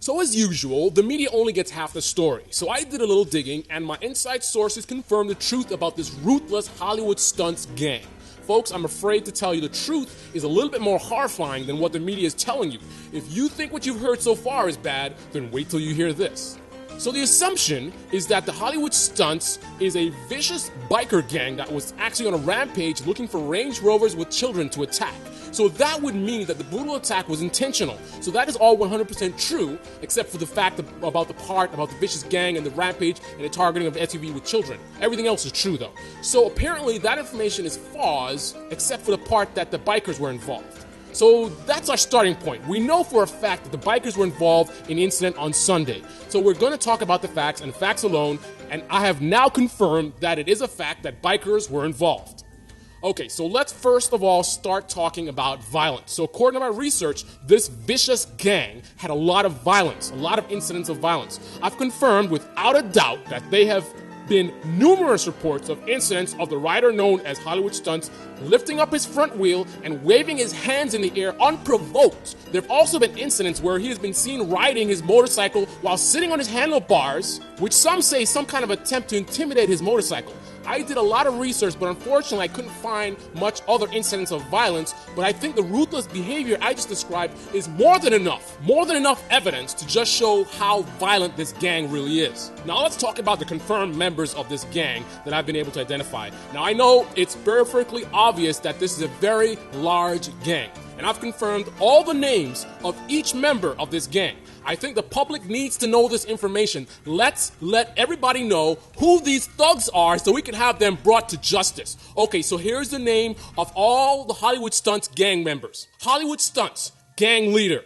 So as usual, the media only gets half the story. So I did a little digging, and my inside sources confirmed the truth about this ruthless Hollywoodstuntz gang. Folks, I'm afraid to tell you the truth is a little bit more horrifying than what the media is telling you. If you think what you've heard so far is bad, then wait till you hear this. So the assumption is that the Hollywoodstuntz is a vicious biker gang that was actually on a rampage looking for Range Rovers with children to attack. So that would mean that the brutal attack was intentional. So that is all 100% true, except for the fact about the part about the vicious gang and the rampage and the targeting of the SUV with children. Everything else is true though. So apparently that information is false, except for the part that the bikers were involved. So that's our starting point. We know for a fact that the bikers were involved in the incident on Sunday. So we're going to talk about the facts and facts alone, and I have now confirmed that it is a fact that bikers were involved. Okay, so let's first of all start talking about violence. So according to my research, this vicious gang had a lot of violence, a lot of incidents of violence. I've confirmed without a doubt that they have been numerous reports of incidents of the rider known as Hollywoodstuntz lifting up his front wheel and waving his hands in the air unprovoked. There have also been incidents where he has been seen riding his motorcycle while sitting on his handlebars, which some say some kind of attempt to intimidate his motorcycle. I did a lot of research, but unfortunately I couldn't find much other incidents of violence, but I think the ruthless behavior I just described is more than enough evidence to just show how violent this gang really is. Now let's talk about the confirmed members of this gang that I've been able to identify. Now I know it's perfectly obvious that this is a very large gang, and I've confirmed all the names of each member of this gang. I think the public needs to know this information. Let's let everybody know who these thugs are so we can have them brought to justice. Okay, so here's the name of all the Hollywoodstuntz gang members. Hollywoodstuntz, gang leader.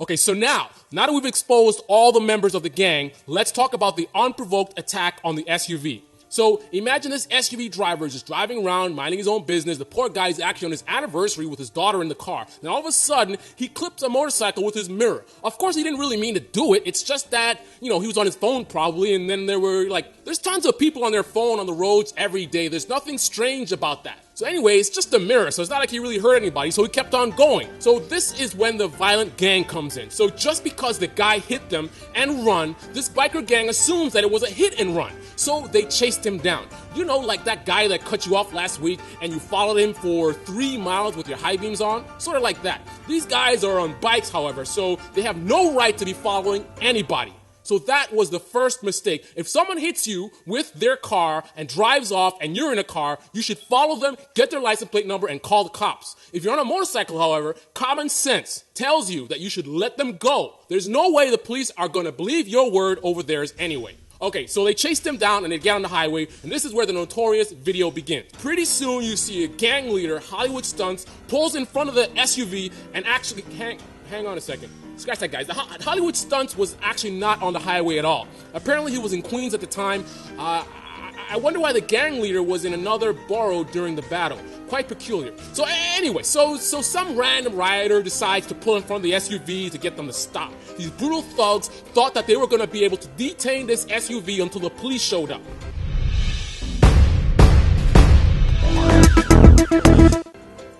Okay, so now that we've exposed all the members of the gang, let's talk about the unprovoked attack on the SUV. So imagine this SUV driver is just driving around, minding his own business. The poor guy is actually on his anniversary with his daughter in the car. Then all of a sudden, he clips a motorcycle with his mirror. Of course, he didn't really mean to do it. It's just that, he was on his phone probably, and then there's tons of people on their phone on the roads every day. There's nothing strange about that. So anyway, it's just a mirror, so it's not like he really hurt anybody, so he kept on going. So this is when the violent gang comes in. So just because the guy hit them and run, this biker gang assumes that it was a hit and run. So they chased him down. Like that guy that cut you off last week and you followed him for 3 miles with your high beams on? Sort of like that. These guys are on bikes, however, so they have no right to be following anybody. So that was the first mistake. If someone hits you with their car and drives off and you're in a car, you should follow them, get their license plate number, and call the cops. If you're on a motorcycle, however, common sense tells you that you should let them go. There's no way the police are going to believe your word over theirs anyway. Okay, so they chased him down and they get on the highway, and this is where the notorious video begins. Pretty soon you see a gang leader, Hollywoodstuntz, pulls in front of the SUV and actually, hang on a second. Scratch that, guys. The Hollywoodstuntz was actually not on the highway at all. Apparently he was in Queens at the time. I wonder why the gang leader was in another borough during the battle. Quite peculiar. So anyway, so some random rider decides to pull in front of the SUV to get them to stop. These brutal thugs thought that they were going to be able to detain this SUV until the police showed up.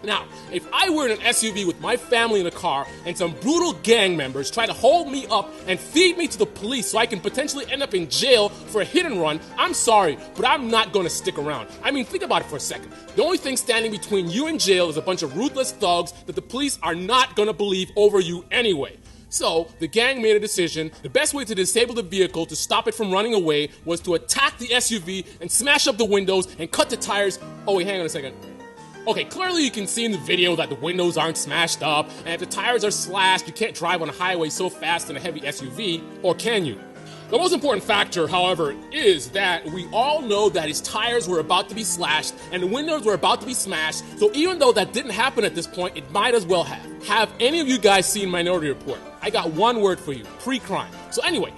Now, if I were in an SUV with my family in a car and some brutal gang members try to hold me up and feed me to the police so I can potentially end up in jail for a hit and run, I'm sorry, but I'm not going to stick around. I mean, think about it for a second. The only thing standing between you and jail is a bunch of ruthless thugs that the police are not going to believe over you anyway. So, the gang made a decision. The best way to disable the vehicle to stop it from running away was to attack the SUV and smash up the windows and cut the tires. Oh wait, hang on a second. Okay, clearly you can see in the video that the windows aren't smashed up, and if the tires are slashed, you can't drive on a highway so fast in a heavy SUV, or can you? The most important factor, however, is that we all know that his tires were about to be slashed and the windows were about to be smashed, so even though that didn't happen at this point, it might as well have. Have any of you guys seen Minority Report? I got one word for you: pre-crime. So anyway,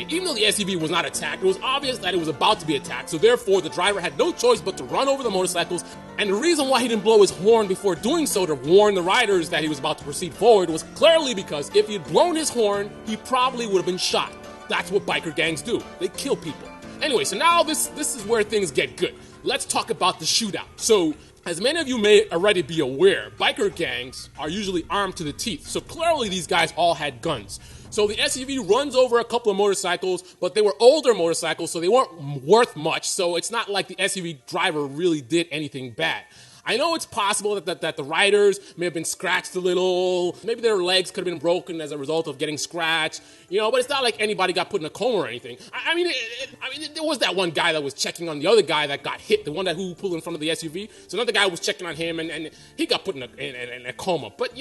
even though the SUV was not attacked, it was obvious that it was about to be attacked, so therefore the driver had no choice but to run over the motorcycles, and the reason why he didn't blow his horn before doing so to warn the riders that he was about to proceed forward was clearly because if he had blown his horn, he probably would have been shot. That's what biker gangs do. They kill people. Anyway, so now this is where things get good. Let's talk about the shootout. So, as many of you may already be aware, biker gangs are usually armed to the teeth. So clearly these guys all had guns. So the SUV runs over a couple of motorcycles, but they were older motorcycles, so they weren't worth much. So it's not like the SUV driver really did anything bad. I know it's possible that the riders may have been scratched a little. Maybe their legs could have been broken as a result of getting scratched, but it's not like anybody got put in a coma or anything. I mean, there was that one guy that was checking on the other guy that got hit, the one who pulled in front of the SUV. So another guy was checking on him, and he got put in a coma. But,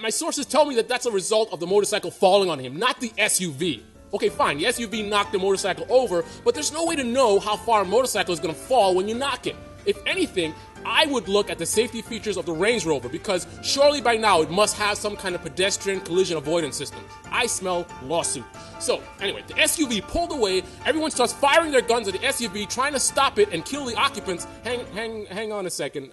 my sources tell me that that's a result of the motorcycle falling on him, not the SUV. Okay, fine, the SUV knocked the motorcycle over, but there's no way to know how far a motorcycle is going to fall when you knock it. If anything, I would look at the safety features of the Range Rover because surely by now it must have some kind of pedestrian collision avoidance system. I smell lawsuit. So anyway, the SUV pulled away. Everyone starts firing their guns at the SUV, trying to stop it and kill the occupants. Hang on a second.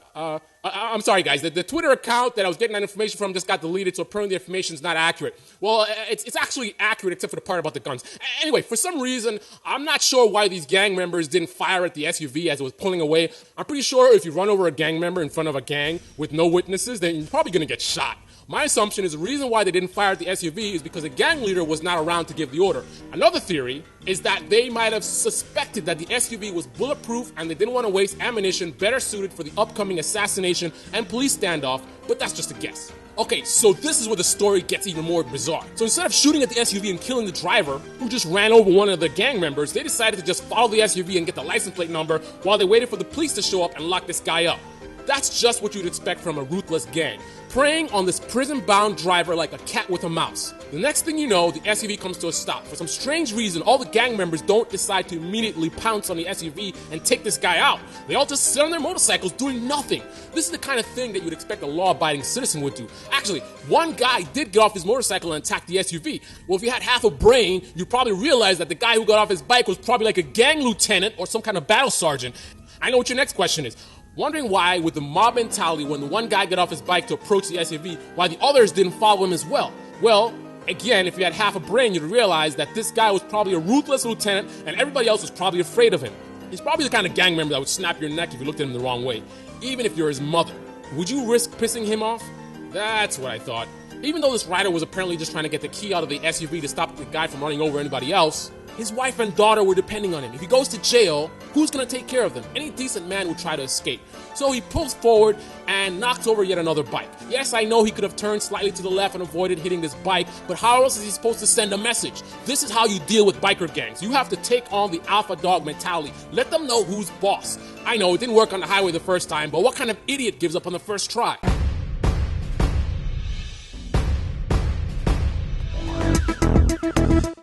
I'm sorry, guys. The Twitter account that I was getting that information from just got deleted, so apparently the information is not accurate. Well, it's actually accurate except for the part about the guns. Anyway, for some reason, I'm not sure why these gang members didn't fire at the SUV as it was pulling away. I'm pretty sure if you run over a gang member in front of a gang with no witnesses, then you're probably going to get shot. My assumption is the reason why they didn't fire at the SUV is because the gang leader was not around to give the order. Another theory is that they might have suspected that the SUV was bulletproof and they didn't want to waste ammunition better suited for the upcoming assassination and police standoff, but that's just a guess. Okay, so this is where the story gets even more bizarre. So instead of shooting at the SUV and killing the driver, who just ran over one of the gang members, they decided to just follow the SUV and get the license plate number while they waited for the police to show up and lock this guy up. That's just what you'd expect from a ruthless gang, preying on this prison-bound driver like a cat with a mouse. The next thing you know, the SUV comes to a stop. For some strange reason, all the gang members don't decide to immediately pounce on the SUV and take this guy out. They all just sit on their motorcycles doing nothing. This is the kind of thing that you'd expect a law-abiding citizen would do. Actually, one guy did get off his motorcycle and attack the SUV. Well, if you had half a brain, you'd probably realize that the guy who got off his bike was probably like a gang lieutenant or some kind of battle sergeant. I know what your next question is. Wondering why, with the mob mentality, when the one guy got off his bike to approach the SUV, why the others didn't follow him as well? Well, again, if you had half a brain, you'd realize that this guy was probably a ruthless lieutenant and everybody else was probably afraid of him. He's probably the kind of gang member that would snap your neck if you looked at him the wrong way, even if you're his mother. Would you risk pissing him off? That's what I thought. Even though this rider was apparently just trying to get the key out of the SUV to stop the guy from running over anybody else, his wife and daughter were depending on him. If he goes to jail, who's going to take care of them? Any decent man would try to escape. So he pulls forward and knocks over yet another bike. Yes, I know he could have turned slightly to the left and avoided hitting this bike, but how else is he supposed to send a message? This is how you deal with biker gangs. You have to take on the alpha dog mentality. Let them know who's boss. I know it didn't work on the highway the first time, but what kind of idiot gives up on the first try?